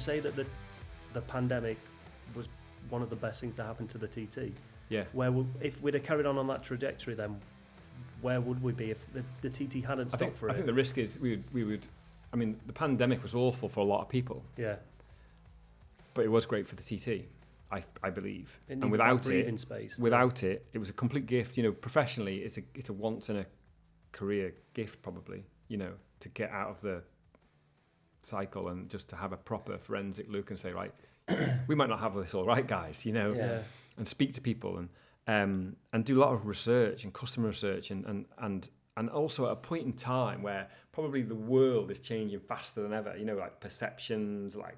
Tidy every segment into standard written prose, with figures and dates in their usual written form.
say that the pandemic was one of the best things to happen to the TT? Yeah. If we'd have carried on that trajectory, then where would we be if the TT hadn't stopped for it? I think the risk is we would. I mean, the pandemic was awful for a lot of people. Yeah. But it was great for the TT, I believe. And without it, it was a complete gift. You know, professionally, it's a once in a career gift, probably. You know, to get out of the cycle and just to have a proper forensic look and say, right, we might not have this all right, guys. You know, and speak to people and do a lot of research and customer research and also at a point in time where probably the world is changing faster than ever. You know, like perceptions, like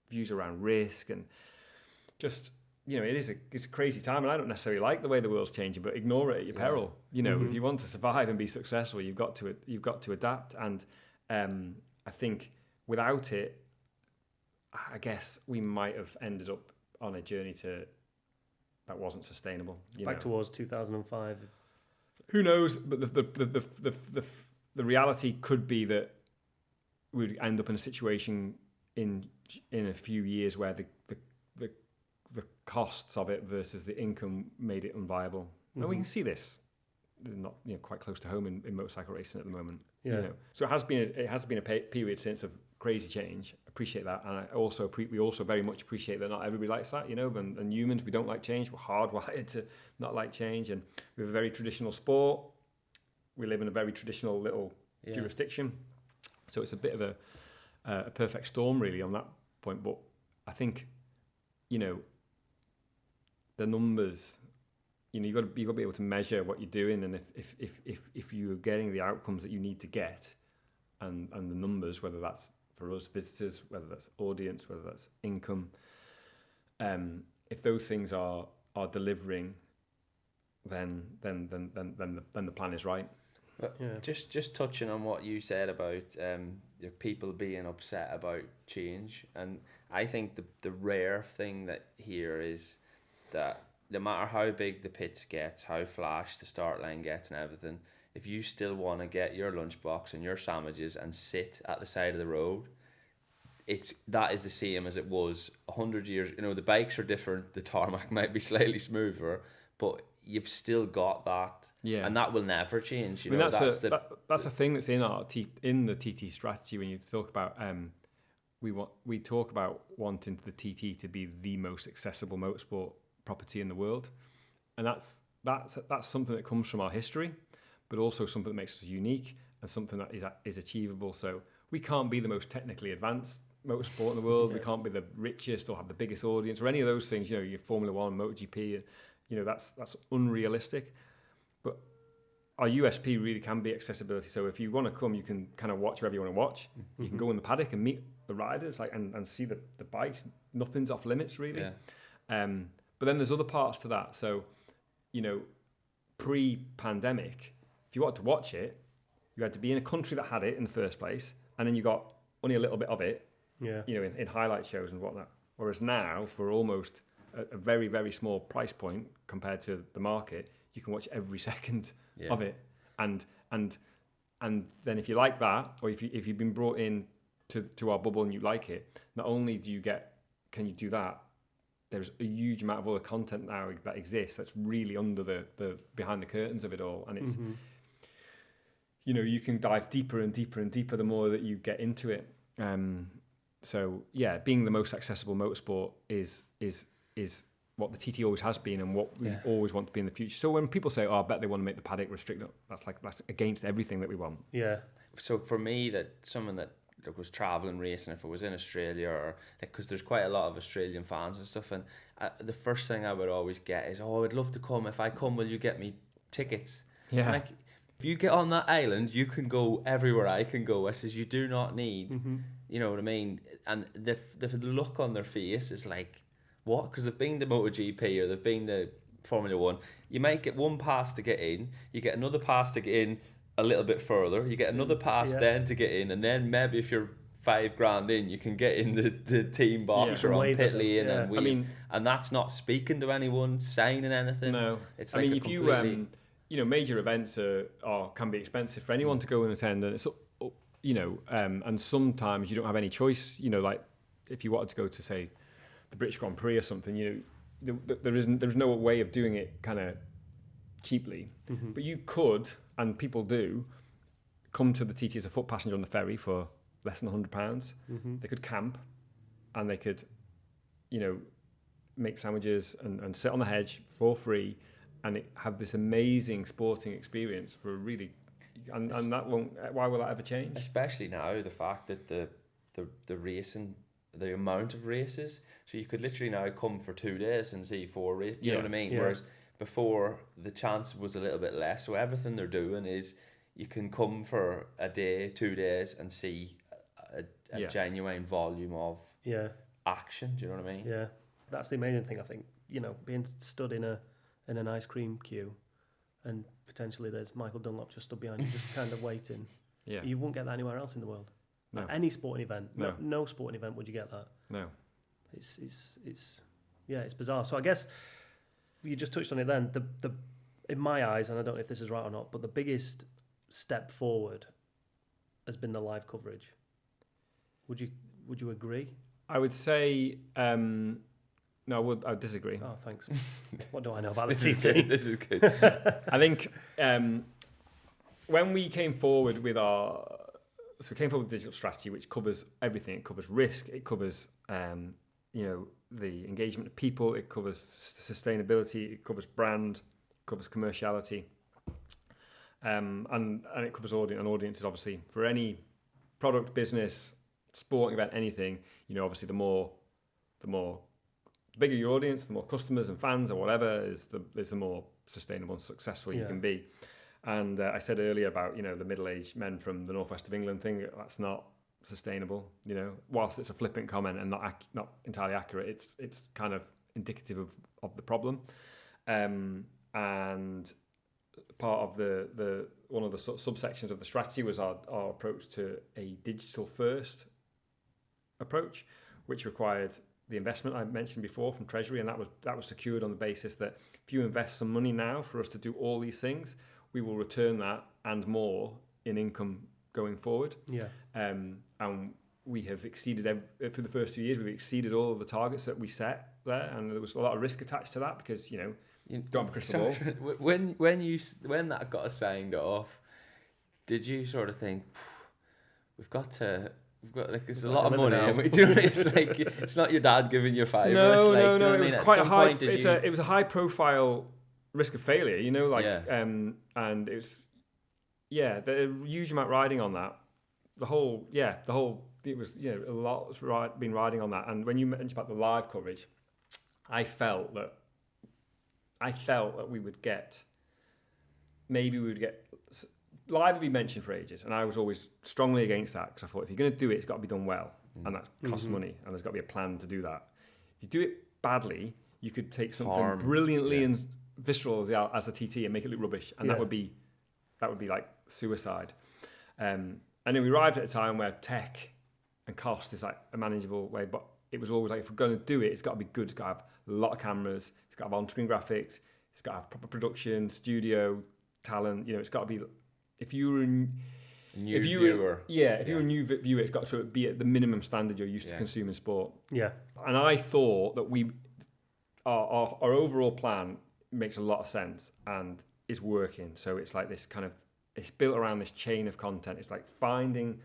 views around risk, and just, you know, it's a crazy time, and I don't necessarily like the way the world's changing, but ignore it at your peril. You know, if you want to survive and be successful, you've got to adapt. And I think without it, I guess we might have ended up on a journey that wasn't sustainable. Back towards 2005. Who knows? But the reality could be that we'd end up in a situation in a few years where the costs of it versus the income made it unviable. And we can see this, not quite close to home in motorcycle racing at the moment. Yeah. You know? So it has been a period since of crazy change. Appreciate that, and we also very much appreciate that not everybody likes that. You know, and humans, we don't like change. We're hardwired to not like change, and we have a very traditional sport. We live in a very traditional little jurisdiction, so it's a bit of a perfect storm really on that point. But I think, you know, the numbers, you know, you got to be able to measure what you're doing, and if you're getting the outcomes that you need to get, and the numbers, whether that's for us visitors, whether that's audience, whether that's income, if those things are delivering, then the plan is right. Just touching on what you said about people being upset about change, and I think the rare thing that here is that no matter how big the pits gets, how flash the start line gets and everything, if you still want to get your lunchbox and your sandwiches and sit at the side of the road, that is the same as it was 100 years. You know, the bikes are different, the tarmac might be slightly smoother, but you've still got that, and that will never change. You know, that's a thing that's in the TT strategy. When you talk about we talk about wanting the TT to be the most accessible motorsport property in the world, and that's something that comes from our history, but also something that makes us unique and something that is achievable. So we can't be the most technically advanced motorsport in the world. We can't be the richest or have the biggest audience or any of those things. You know, your Formula One, MotoGP, you know, that's unrealistic. But our USP really can be accessibility. So if you want to come, you can kind of watch wherever you want to watch. You can go in the paddock and meet the riders, and see the bikes. Nothing's off limits really. But then there's other parts to that. So, you know, pre-pandemic, if you wanted to watch it, you had to be in a country that had it in the first place, and then you got only a little bit of it, you know, in highlight shows and whatnot. Whereas now, for almost a very, very small price point compared to the market, you can watch every second of it. And then if you like that, or if you've been brought in to our bubble and you like it, not only can you do that, there's a huge amount of other content now that exists that's really under the behind the curtains of it all, and it's you know, you can dive deeper and deeper and deeper the more that you get into it. So yeah, being the most accessible motorsport is what the TT always has been, and what we always want to be in the future. So when people say, "Oh, I bet they want to make the paddock restricted," that's against everything that we want. Yeah. So for me, that someone that was traveling racing, if it was in Australia, or because there's quite a lot of Australian fans and stuff, and the first thing I would always get is, "Oh, I would love to come. If I come, will you get me tickets?" Yeah. Like, if you get on that island, you can go everywhere I can go. I says, you do not need, you know what I mean? And the look on their face is like, what? Because they've been to MotoGP or they've been to Formula One. You might get one pass to get in, you get another pass to get in a little bit further, you get another pass then to get in, and then maybe if you're $5,000 in, you can get in the team box or on pit lane and wave. I mean, and that's not speaking to anyone, signing anything. No, it's like, I mean, if you know, major events can be expensive for anyone to go and attend, and it's, you know, and sometimes you don't have any choice. You know, like if you wanted to go to, say, the British Grand Prix or something, you know, there's no way of doing it kind of cheaply. Mm-hmm. But you could, and people do, come to the TT as a foot passenger on the ferry for less than £100. Mm-hmm. They could camp, and they could, you know, make sandwiches and sit on the hedge for free, and have this amazing sporting experience for a really, and that won't. Why will that ever change? Especially now, the fact that the racing, the amount of races, so you could literally now come for 2 days and see 4 races. You know what I mean? Yeah. Whereas before, the chance was a little bit less. So everything they're doing is you can come for a day, 2 days, and see a genuine volume of action. Do you know what I mean? Yeah, that's the amazing thing, I think. You know, being stood in an ice cream queue, and potentially there's Michael Dunlop just stood behind you, just kind of waiting. Yeah, you won't get that anywhere else in the world. No. At any sporting event, No. no sporting event would you get that. No. It's bizarre. So I guess you just touched on it then. The in my eyes, and I don't know if this is right or not, but the biggest step forward has been the live coverage. Would you agree? I would say no. I would disagree. Oh, thanks. What do I know about the TT? This is good. I think when we came forward with the digital strategy, which covers everything. It covers risk. It covers you know, the engagement of people. It covers sustainability. It covers brand. It covers commerciality. And it covers audiences, obviously, for any product, business, sporting event, anything. You know, obviously, the bigger your audience, the more customers and fans or whatever is the more sustainable and successful you can be. And I said earlier about, you know, the middle-aged men from the northwest of England thing. That's not sustainable. You know, whilst it's a flippant comment and not entirely accurate, it's kind of indicative of the problem. And part of the one of the subsections of the strategy was our approach to a digital first approach, which required the investment I mentioned before from Treasury, and that was secured on the basis that if you invest some money now for us to do all these things, we will return that and more in income going forward. Yeah. And we have exceeded for the first 2 years. We've exceeded all of the targets that we set there, and there was a lot of risk attached to that because, you know, you don't have a crystal ball. When that got signed off, did you sort of think we've got like there's a lot of money, and it's like it's not your dad giving you $5. No. It was quite a high. It was a high profile risk of failure, you know, like and it was the huge amount riding on that. It was a lot was been riding on that. And when you mentioned about the live coverage, I felt that we would get live would be mentioned for ages, and I was always strongly against that because I thought if you're going to do it, it's got to be done well, and that costs money, and there's got to be a plan to do that. If you do it badly, you could take something brilliantly and visceral as the TT and make it look rubbish, and that would be like suicide. And then we arrived at a time where tech and cost is like a manageable way, but it was always like, if we're going to do it, it's got to be good. It's got to have a lot of cameras. It's got to have on-screen graphics. It's got to have proper production, studio, talent. You know, it's got to be. If you were a new viewer, it's got to be at the minimum standard you're used to consuming sport. Yeah. And I thought that our overall plan makes a lot of sense and is working. So it's like this kind of, it's built around this chain of content. It's like finding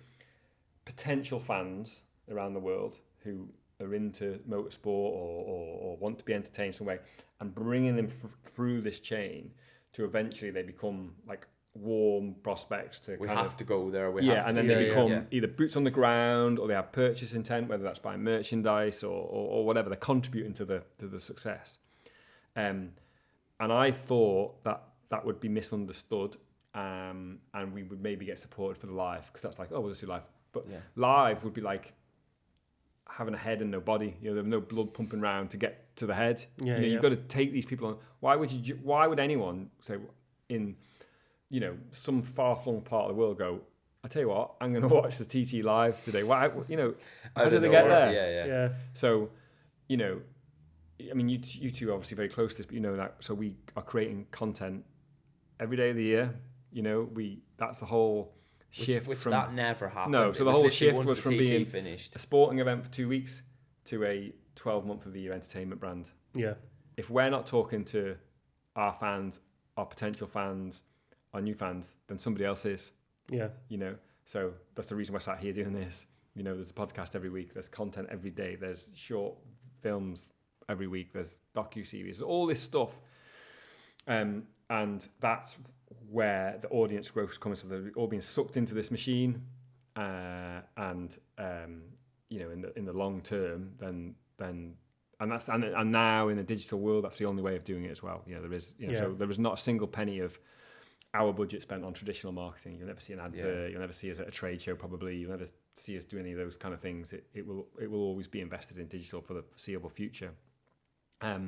potential fans around the world who are into motorsport or want to be entertained some way, and bringing them through this chain to eventually they become like warm prospects to to go there. And then they become either boots on the ground, or they have purchase intent, whether that's buying merchandise or whatever. They're contributing to the success. And I thought that would be misunderstood, and we would maybe get supported for the live, because that's like, oh, we'll just do live. But live would be like having a head and no body. You know, there's no blood pumping around to get to the head. You've got to take these people on. Why would anyone say in, you know, some far-flung part of the world go, I tell you what, I'm going to watch the TT live today. Why, you know, how did they get there? Yeah. So, you know, I mean, you two are obviously very close to this, but you know that. So we are creating content every day of the year. You know, that's the whole shift. Which that never happened. No, so the whole shift was from being finished a sporting event for 2 weeks to a 12-month of the year entertainment brand. Yeah. If we're not talking to our fans, our potential fans, our new fans, then somebody else is. Yeah. You know, so that's the reason we're sat here doing this. You know, there's a podcast every week, there's content every day, there's short films every week, there's docu-series, all this stuff. And that's where the audience growth comes from. They're all being sucked into this machine, and you know, in the long term, then and now in the digital world, that's the only way of doing it as well. You know, there is, you know, so there is not a single penny of our budget spent on traditional marketing. You'll never see an advert. You'll never see us at a trade show. Probably you'll never see us do any of those kind of things. It will always be invested in digital for the foreseeable future. That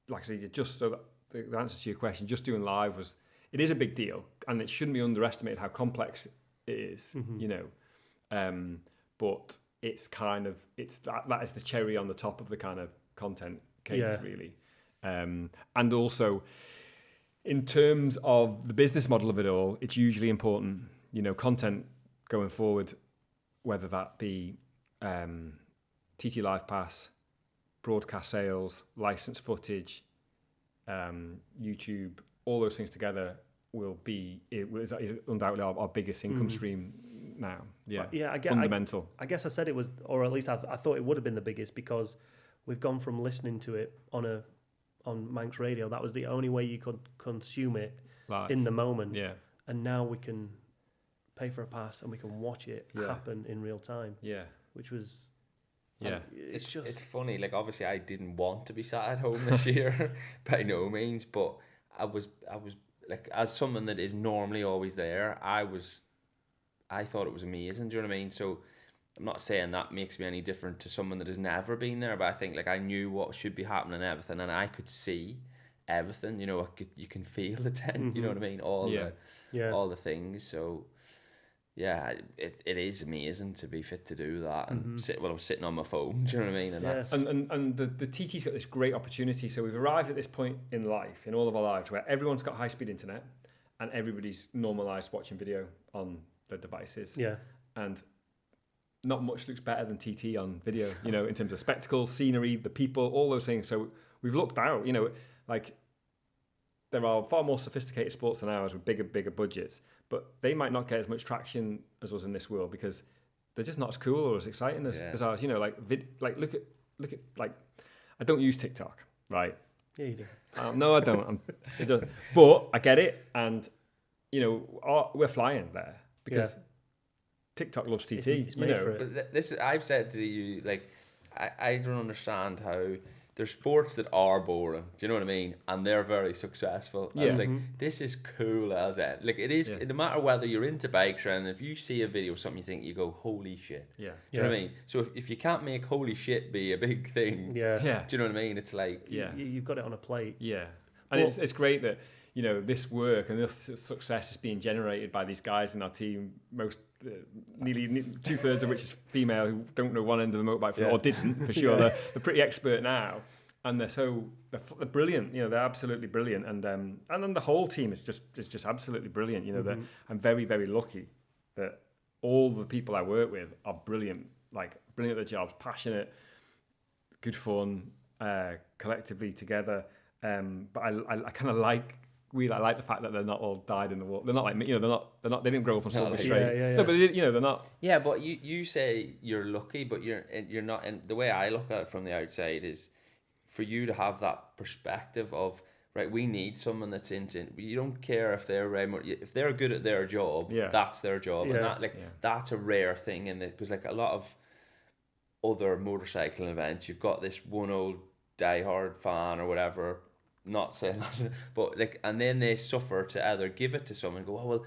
like I said, just so that the answer to your question, just doing live it is a big deal, and it shouldn't be underestimated how complex it is. You know, but it's kind of that is the cherry on the top of the kind of content cake, really. And also, in terms of the business model of it all, it's usually important, you know, content going forward, whether that be TT Live Pass, broadcast sales, licensed footage, YouTube, all those things together is undoubtedly our biggest income stream now. Fundamental. I guess I said it was, or at least I thought it would have been the biggest, because we've gone from listening to it on Manx Radio. That was the only way you could consume it live, in the moment. Yeah. And now we can pay for a pass and we can watch it happen in real time. Yeah. Which was... Yeah, it's funny. Like, obviously, I didn't want to be sat at home this year, by no means. But I was like, as someone that is normally always there, I thought it was amazing. Do you know what I mean? So I'm not saying that makes me any different to someone that has never been there, but I think, like, I knew what should be happening and everything, and I could see everything. You know, you can feel the tent. You know what I mean? All the things. So. Yeah, it is amazing to be fit to do that and I was sitting on my phone. Do you know what I mean? And that's... and the TT's got this great opportunity. So we've arrived at this point in life, in all of our lives, where everyone's got high-speed internet and everybody's normalised watching video on their devices. Yeah, and not much looks better than TT on video. You know, in terms of spectacle, scenery, the people, all those things. So we've looked out. You know, like, there are far more sophisticated sports than ours with bigger budgets, but they might not get as much traction as us in this world because they're just not as cool or as exciting as ours. You know, like look at like, I don't use TikTok, right? Yeah, you do. No, I don't. But I get it, and you know, we're flying there because TikTok loves TT. It's made for it. But this, I've said to you, like, I don't understand how. There's sports that are boring, do you know what I mean? And they're very successful. Yeah. It's like, this is cool as it. Like, it is, no matter whether you're into bikes or anything, if you see a video of something you think, you go, holy shit. Yeah. Do you know what I mean? So if you can't make holy shit be a big thing, do you know what I mean? It's like... You've got it on a plate. Yeah. And it's great that, you know, this work and this success is being generated by these guys in our team, nearly 2/3 of which is female, who don't know one end of the motorbike or didn't for sure. They're pretty expert now, and they're brilliant. You know, they're absolutely brilliant, and then the whole team is just absolutely brilliant. You know, I'm very, very lucky that all the people I work with are brilliant, like brilliant at their jobs, passionate, good fun, collectively together. But I kind of like. I like the fact that they're not all dyed in the war. They're not like me, you know. They didn't grow up on Silver Street. No, but they're not. Yeah, but you say you're lucky, but you're not. And the way I look at it from the outside is, for you to have that perspective of, right, we need someone that's into. You don't care if they're good at their job. Yeah. That's their job, and that's a rare thing in because like a lot of other motorcycling events, you've got this one old diehard fan or whatever. Not saying that, but like, and then they suffer to either give it to someone and go, oh, well,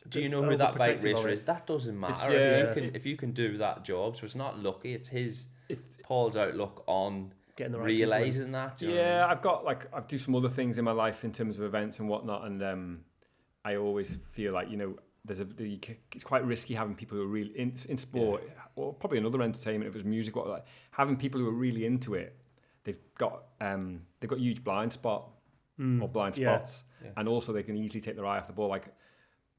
do you know who that bike racer is? That doesn't matter if you can do that job. So it's not lucky. It's Paul's outlook on getting the right realizing that. I do some other things in my life in terms of events and whatnot, and I always feel like, you know, it's quite risky having people who are really in sport or probably in other entertainment, if it's music, having people who are really into it. They've got huge blind spot or blind spots, and also they can easily take their eye off the ball. Like,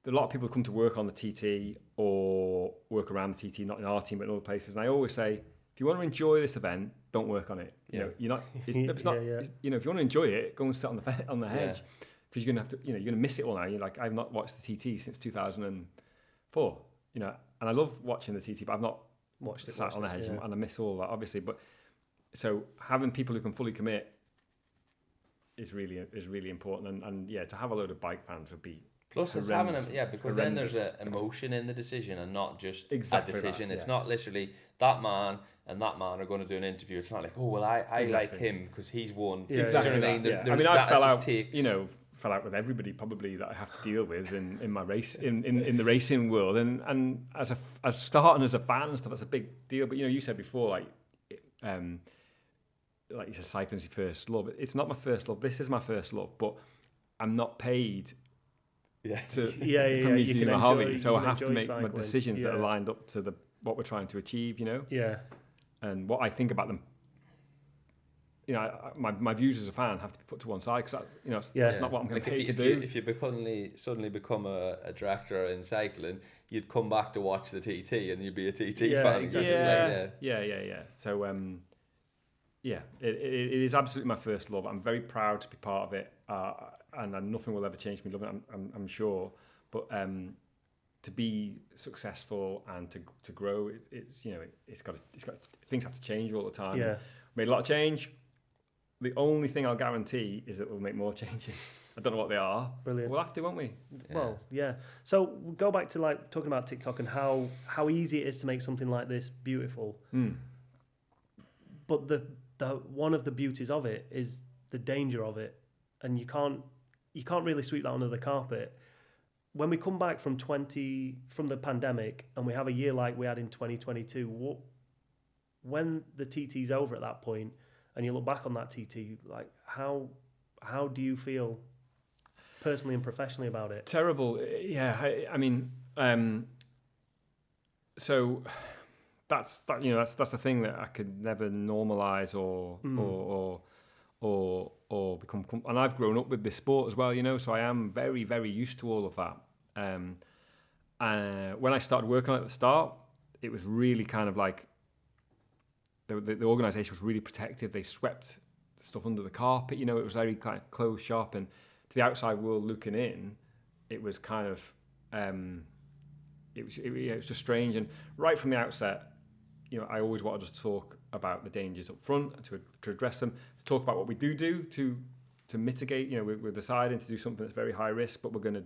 a lot of people come to work on the TT or work around the TT, not in our team but in other places. And I always say, if you want to enjoy this event, don't work on it. You know, you're not. It's not. It's, you know, if you want to enjoy it, go and sit on the hedge, because you're gonna have to. You know, you're gonna miss it all now. You're like, I've not watched the TT since 2004. You know, and I love watching the TT, but I've not sat on the hedge, and I miss all that, obviously. But so having people who can fully commit is really important, and to have a load of bike fans would be. Plus, it's having because then there's an emotion in the decision and not just a decision. It's not literally that man and that man are going to do an interview. It's not like, oh well, I like him because he's won. Yeah, exactly. Do you know what I mean? I fell out. Fell out with everybody probably that I have to deal with in my race in the racing world, and as starting as a fan and stuff, that's a big deal. But you said before, like you said, cycling's your first love. It's not my first love. This is my first love, but I'm not paid. For me to do my hobby, so I have to make my decisions that are lined up to what we're trying to achieve, and what I think about them. My views as a fan have to be put to one side, because that's not what I'm going to pay to do. If you suddenly become a director in cycling, you'd come back to watch the TT and you'd be a TT fan. Exactly. So it is absolutely my first love. I'm very proud to be part of it. And nothing will ever change me loving it, I'm sure. But to be successful and to grow, it's got things have to change all the time. Yeah, made a lot of change. The only thing I'll guarantee is that we'll make more changes. I don't know what they are. Brilliant. We'll have to, won't we? Yeah. Well, yeah. So we'll go back to like talking about TikTok and how easy it is to make something like this beautiful. But the one of the beauties of it is the danger of it, and you can't really sweep that under the carpet. When we come back from the pandemic and we have a year like we had in 2022, when the TT's over at that point and you look back on that TT, like how do you feel personally and professionally about it? Terrible. Yeah. I mean, so that's the thing that I could never normalize or become, and I've grown up with this sport as well, so I am very, very used to all of that. When I started working on it at the start, it was really kind of like the organisation was really protective. They swept stuff under the carpet, it was very kind of closed shop, and to the outside world looking in, it was kind of it was just strange. And right from the outset, I always wanted to talk about the dangers up front and to address them, to talk about what we do to mitigate. We're deciding to do something that's very high risk, but we're going to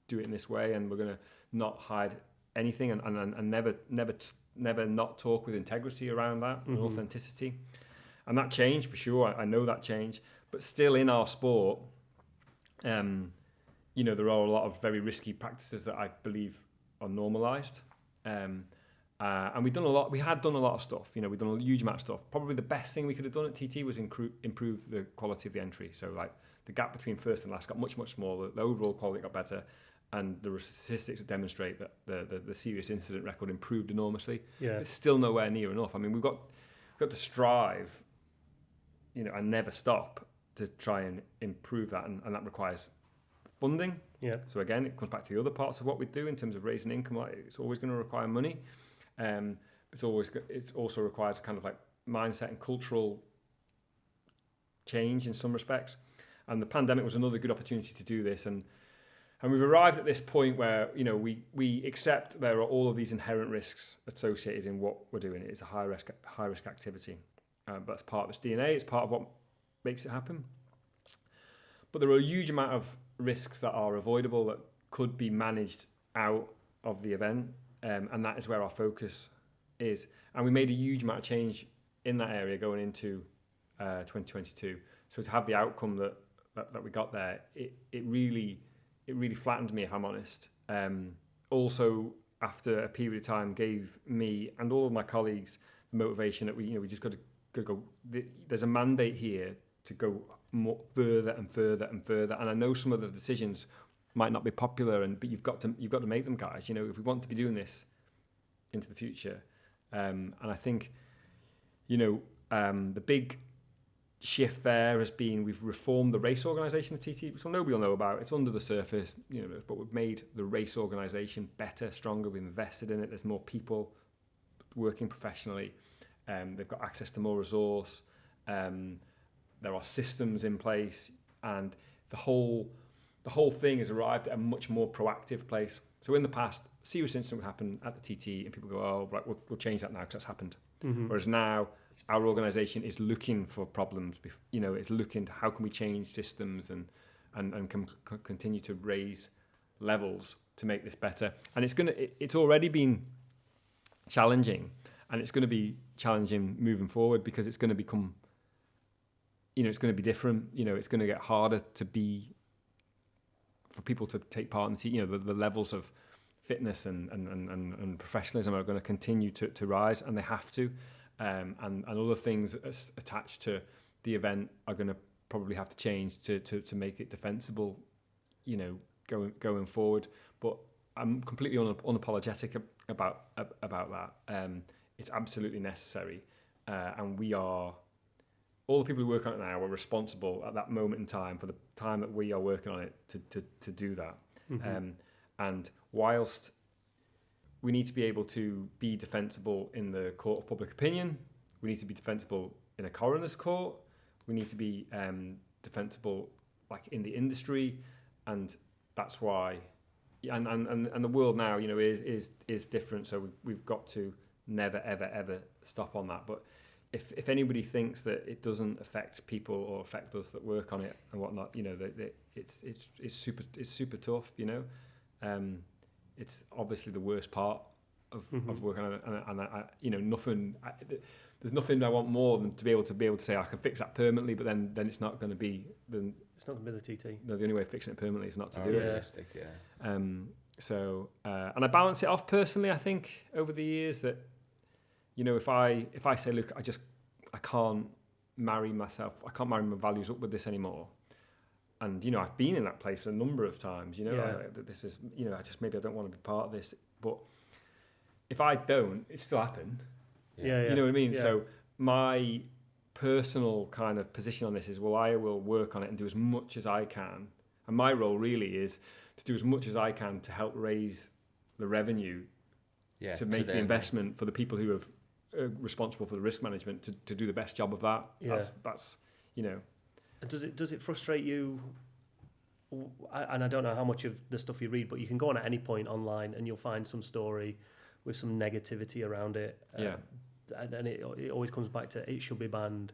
do it in this way, and we're going to not hide anything and never not talk with integrity around that and authenticity. And that changed for sure. I know that changed, but still in our sport, there are a lot of very risky practices that I believe are normalised. And we had done a lot of stuff. We've done a huge amount of stuff. Probably the best thing we could have done at TT was improve the quality of the entry. So like the gap between first and last got much, much smaller. The overall quality got better. And the statistics that demonstrate that the serious incident record improved enormously. Yeah. It's still nowhere near enough. I mean, we've got to strive, and never stop to try and improve that. And that requires funding. Yeah. So again, it comes back to the other parts of what we do in terms of raising income. Like, it's always going to require money. It also requires kind of like mindset and cultural change in some respects. And the pandemic was another good opportunity to do this. And we've arrived at this point where, we accept there are all of these inherent risks associated in what we're doing. It's a high risk activity. But that's part of its DNA. It's part of what makes it happen. But there are a huge amount of risks that are avoidable that could be managed out of the event. And that is where our focus is. And we made a huge amount of change in that area going into 2022. So to have the outcome that we got there, it really flattened me, if I'm honest. Also, after a period of time, gave me and all of my colleagues the motivation that we just got to go. There's a mandate here to go more further and further and further. And I know some of the decisions might not be popular, but you've got to make them, guys. If we want to be doing this into the future, and I think, the big shift there has been we've reformed the race organisation of TT, which nobody will know about. It's under the surface, but we've made the race organisation better, stronger. We've invested in it. There's more people working professionally. They've got access to more resource. There are systems in place, and the whole thing has arrived at a much more proactive place. So in the past, a serious incident would happen at the TT, and people go, "Oh, right, we'll change that now because that's happened." Mm-hmm. Whereas now, our organisation is looking for problems. It's looking to how can we change systems and continue to raise levels to make this better. And it's already been challenging, and it's going to be challenging moving forward because it's going to become, it's going to be different. It's going to get harder for people to take part in the levels of fitness and professionalism are going to continue to rise, and they have to. And other things attached to the event are going to probably have to change to make it defensible, going forward. But I'm completely unapologetic about that. It's absolutely necessary, and we are all the people who work on it now are responsible at that moment in time for the time that we are working on it to do that. Mm-hmm. And whilst we need to be able to be defensible in the court of public opinion, we need to be defensible in a coroner's court, we need to be defensible like in the industry, and that's why. And the world now, is different. So we've got to never ever stop on that. But if anybody thinks that it doesn't affect people or affect us that work on it and whatnot, it's super tough. It's obviously the worst part of working on it, and I there's nothing I want more than to be able to say I can fix that permanently, but then it's not going to be it's not going to be the TT. No, the only way of fixing it permanently is not to do it. Realistic, yeah. So and I balance it off personally. I think over the years that if I say, look, I can't marry myself, I can't marry my values up with this anymore. And I've been in that place a number of times. This is maybe I don't want to be part of this. But if I don't, it still happen. Yeah. You know what I mean? Yeah. So my personal kind of position on this is, well, I will work on it and do as much as I can. And my role really is to do as much as I can to help raise the revenue to make the investment for the people who have responsible for the risk management to do the best job of that. Yeah. That's Does it frustrate you? And I don't know how much of the stuff you read, but you can go on at any point online and you'll find some story with some negativity around it. Yeah. And it always comes back to it should be banned.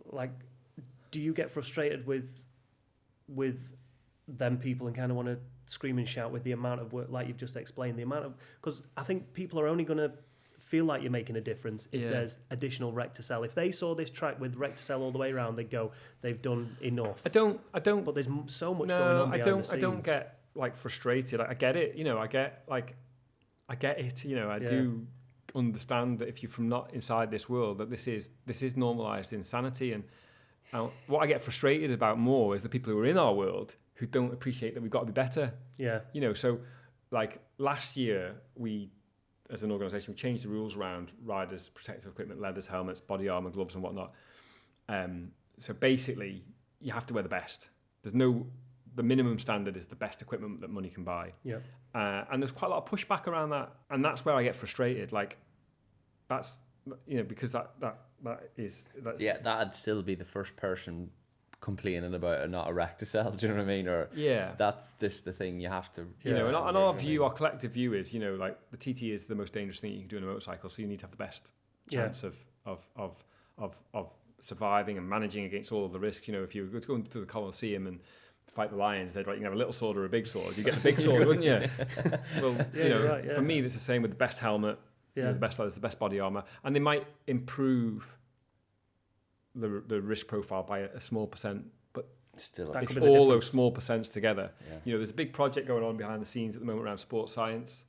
Like, do you get frustrated with them people and kind of want to scream and shout with the amount of work, like you've just explained, because I think people are only going to feel like you're making a difference if there's additional rec to sell. If they saw this track with rec to sell all the way around, they'd go, they've done enough. I don't. But there's so much going on behind the scenes. I don't get like frustrated. I get it. I get it. I do understand that if you're from not inside this world, that this is normalised insanity. And what I get frustrated about more is the people who are in our world who don't appreciate that we've got to be better. Yeah. So like last year we, as an organisation, we changed the rules around riders, protective equipment, leathers, helmets, body armour, gloves and whatnot. So basically, you have to wear the best. The minimum standard is the best equipment that money can buy. Yeah. And there's quite a lot of pushback around that. And that's where I get frustrated. Like, that's, because that's... Yeah, that'd still be the first person complaining about not a rec to sell, do you know what I mean? Or that's just the thing you have to... and our view, our collective view is, like the TT is the most dangerous thing you can do in a motorcycle, so you need to have the best chance of surviving and managing against all of the risks. If you were to go into the Coliseum and fight the lions, they'd you can have a little sword or a big sword. You get the big sword, wouldn't you? Well, for me, it's the same with the best helmet, the best leathers, the best body armour, and they might improve the risk profile by a small percent, but still it's all those small percents together. There's a big project going on behind the scenes at the moment around sports science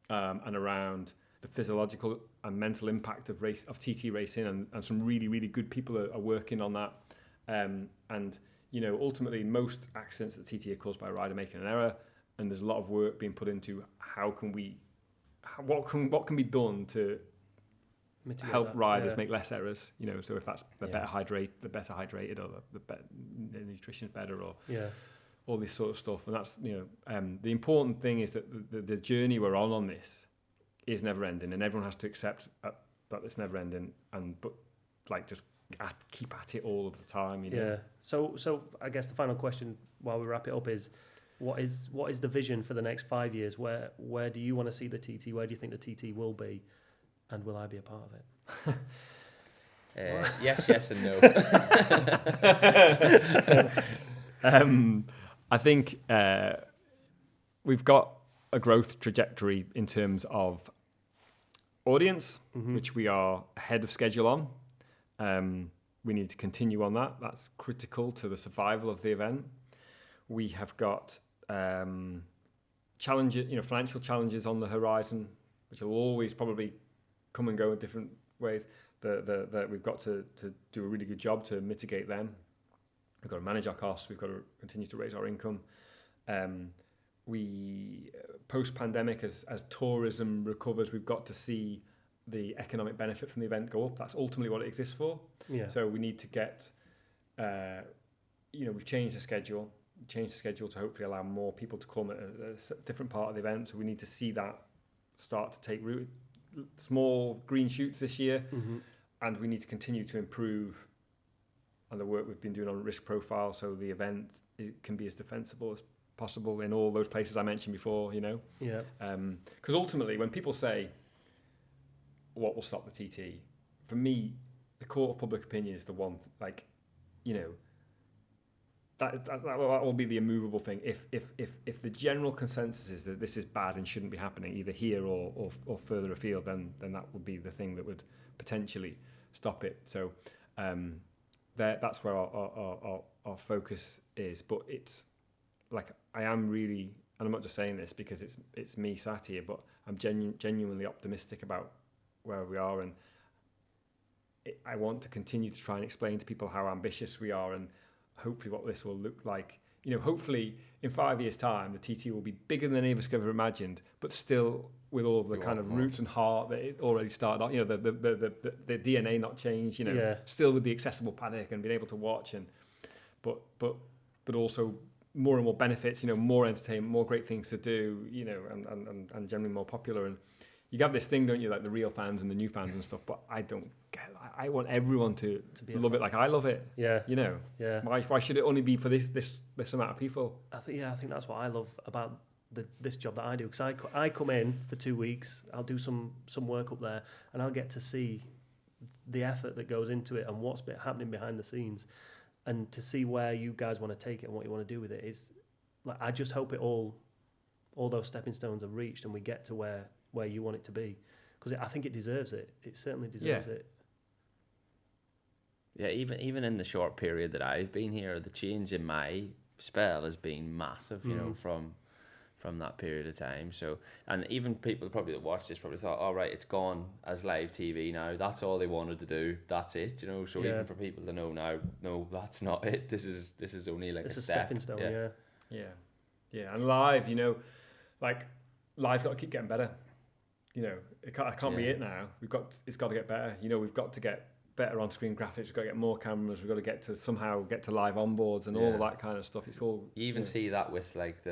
and around the physiological and mental impact of TT racing, and some really, really good people are working on that. And ultimately most accidents at TT are caused by a rider making an error, and there's a lot of work being put into what can be done to help riders make less errors. You know, so if that's the better hydrated, or the nutrition's better, or all this sort of stuff. And that's, you know, the important thing is that the journey we're on this is never ending, and everyone has to accept that it's never ending, but like just keep at it all of the time, you know. Yeah. So I guess the final question while we wrap it up is, what is the vision for the next 5 years? Where do you want to see the TT? Where do you think the TT will be, and will I be a part of it? Yes and no. I think we've got a growth trajectory in terms of audience, which we are ahead of schedule on. We need to continue on that. That's critical to the survival of the event. We have got challenges, you know, financial challenges on the horizon, which will always probably come and go in different ways. That we've got to do a really good job to mitigate them. We've got to manage our costs. We've got to continue to raise our income. We post-pandemic, as tourism recovers, we've got to see the economic benefit from the event go up. That's ultimately what it exists for. Yeah. So we need to get, we've changed the schedule. To hopefully allow more people to come at a different part of the event. So we need to see that start to take root. Small green shoots this year, and we need to continue to improve on the work we've been doing on risk profile, so the event can be as defensible as possible in all those places I mentioned before, you know. Yeah. Because ultimately, when people say, what will stop the TT? For me, the court of public opinion is the one, like, you know, that will be the immovable thing. If the general consensus is that this is bad and shouldn't be happening, either here or further afield, then that would be the thing that would potentially stop it. So that's where our focus is. But it's like, I am really, and I'm not just saying this because it's me sat here, but I'm genuinely optimistic about where we are, and I want to continue to try and explain to people how ambitious we are, and hopefully what this will look like. You know, hopefully in 5 years' time, the TT will be bigger than any of us could have ever imagined, but still with all the kind of roots and heart that it already started off. You know, the DNA not changed. You know, still with the accessible paddock and being able to watch, and but also more and more benefits. You know, more entertainment, more great things to do. You know, and generally more popular. And you have this thing, don't you, like the real fans and the new fans and stuff, but I don't get it. I want everyone to love it like I love it. Yeah. You know? Yeah. Why should it only be for this amount of people? I think that's what I love about this job that I do, because I come in for 2 weeks, I'll do some work up there, and I'll get to see the effort that goes into it and what's happening behind the scenes, and to see where you guys want to take it and what you want to do with it. Is like, I just hope it all those stepping stones are reached and we get to where you want it to be, because I think it deserves it. It certainly deserves it. Yeah, even in the short period that I've been here, the change in my spell has been massive, you know, from that period of time. So, and even people probably that watched this probably thought, all right, it's gone as live TV now. That's all they wanted to do. That's it, you know. So even for people to know now, no, that's not it. This is only like a stepping stone. Yeah. And live, you know, like live got to keep getting better. You know, it can't be it now. It's got to get better. You know, we've got to get better on-screen graphics. We've got to get more cameras. We've got to somehow get to live onboards and all of that kind of stuff. It's all. You even see that with like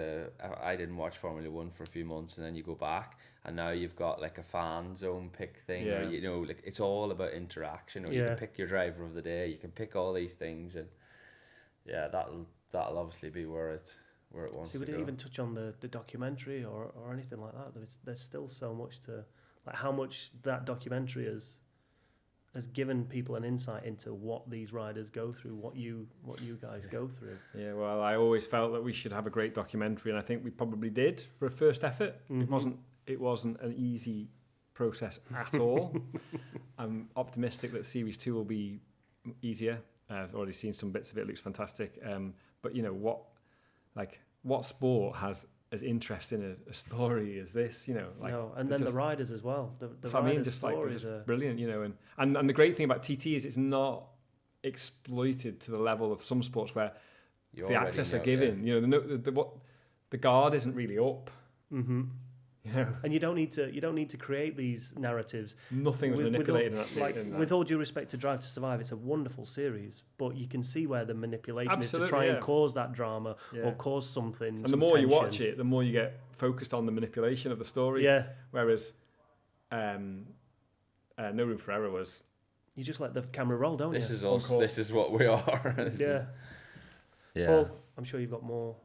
I didn't watch Formula 1 for a few months, and then you go back, and now you've got like a fan zone pick thing. Yeah. Where, you know, like it's all about interaction. Or you can pick your driver of the day. You can pick all these things, and that'll obviously be where it wants to go. We didn't even touch on the documentary or anything like that. There's still so much to, like, how much that documentary has given people an insight into what these riders go through, what you guys go through. Yeah, well, I always felt that we should have a great documentary, and I think we probably did for a first effort. It wasn't an easy process at all. I'm optimistic that Series 2 will be easier. I've already seen some bits of it. It looks fantastic. But you know what sport has as interesting a story as this, you know? Like, no, and then the riders as well. The so I mean, just like brilliant, you know. And the great thing about TT is it's not exploited to the level of some sports where the access are given. You know, the guard isn't really up. You And you don't need to create these narratives. Nothing was manipulated in that series. With all due respect to Drive to Survive, it's a wonderful series, but you can see where the manipulation is to try and cause that drama or cause something. And the more you watch it, the more you get focused on the manipulation of the story. Yeah. Whereas No Room for Error was... You just let the camera roll, don't you? This is us. This is what we are. Yeah. Yeah. Well, I'm sure you've got more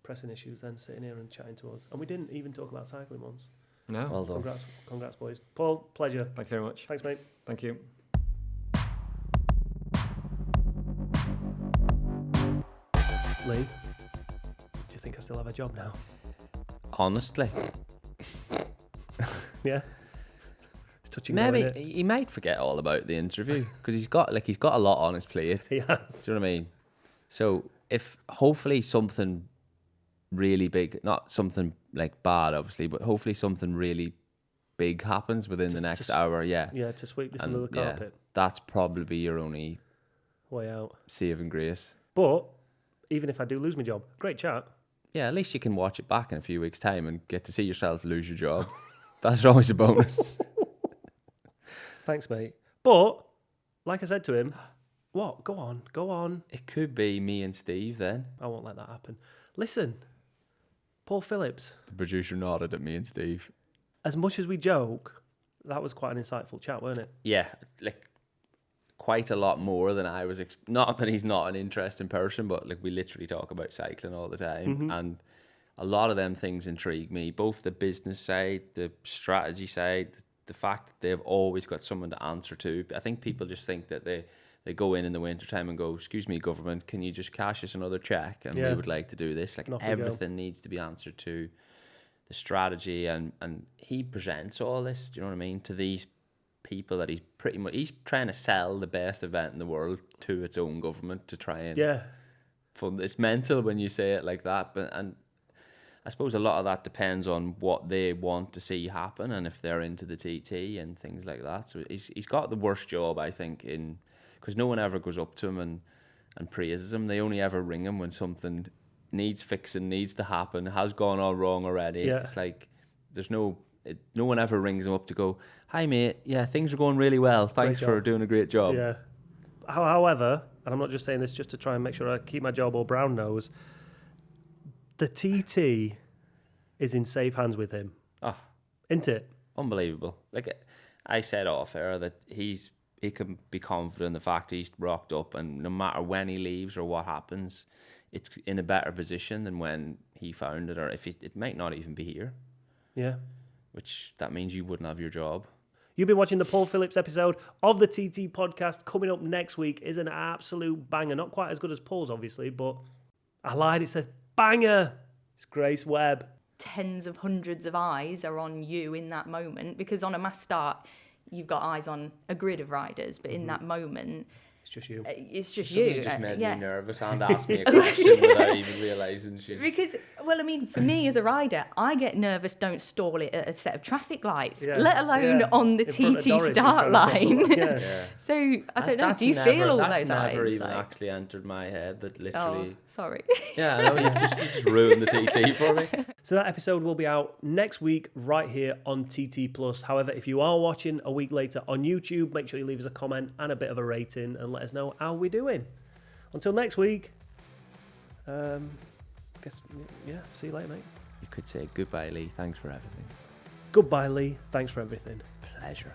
pressing issues than sitting here and chatting to us. And we didn't even talk about cycling once. No. Well done. Congrats, boys. Paul, pleasure. Thank you very much. Thanks, mate. Thank you. Lee, do you think I still have a job now? Honestly. Yeah. It's touching. Maybe he might forget all about the interview because he's got a lot on his plate. He has. Do you know what I mean? So if hopefully something really big, not something like bad, obviously, but hopefully something really big happens within the next hour. Yeah. Yeah, to sweep this under the carpet. That's probably your only way out. Saving grace. But even if I do lose my job, great chat. Yeah, at least you can watch it back in a few weeks' time and get to see yourself lose your job. That's always a bonus. Thanks, mate. But like I said to him, what? Go on. It could be me and Steve then. I won't let that happen. Listen, Paul Phillips. The producer nodded at me and Steve. As much as we joke, that was quite an insightful chat, wasn't it? Yeah, like quite a lot more than I was. Not that he's not an interesting person, but like we literally talk about cycling all the time, and a lot of them things intrigue me. Both the business side, the strategy side, the fact that they've always got someone to answer to. I think people just think that they go in the wintertime and go, excuse me, government, can you just cash us another check? And we would like to do this. Like everything needs to be answered to. The strategy and he presents all this, do you know what I mean, to these people that he's trying to sell the best event in the world to its own government to try and fund. It's mental when you say it like that, and I suppose a lot of that depends on what they want to see happen and if they're into the TT and things like that. So he's got the worst job, I think, because no one ever goes up to him and praises him. They only ever ring him when something needs fixing, needs to happen, has gone all wrong already. Yeah. It's like there's no one ever rings him up to go, hi mate, yeah, things are going really well, thanks for doing a great job. Yeah. However, and I'm not just saying this just to try and make sure I keep my job or brown nose, the TT is in safe hands with him. Isn't it? Unbelievable. Like I said off air that he can be confident in the fact he's rocked up, and no matter when he leaves or what happens, it's in a better position than when he found it, or if it might not even be here. Yeah. Which that means you wouldn't have your job. You've been watching the Paul Phillips episode of the TT podcast. Coming up next week is an absolute banger. Not quite as good as Paul's, obviously, but I lied. It says banger. It's Grace Webb. Tens of hundreds of eyes are on you in that moment, because on a mass start, you've got eyes on a grid of riders, but in that moment, it's just you. It's just Somebody you. Just made me nervous and asked me a question without even realising she's... Because, well, I mean, for me as a rider, I get nervous, don't stall it at a set of traffic lights, let alone on the TT start line. So, I don't know, do you feel all those eyes? That's never even actually entered my head, that literally... Oh, sorry. Yeah, I know, you just ruined the TT for me. So that episode will be out next week right here on TT+. However, if you are watching a week later on YouTube, make sure you leave us a comment and a bit of a rating and let us know how we're doing. Until next week, see you later, mate. You could say goodbye, Lee. Thanks for everything. Goodbye, Lee. Thanks for everything. Pleasure.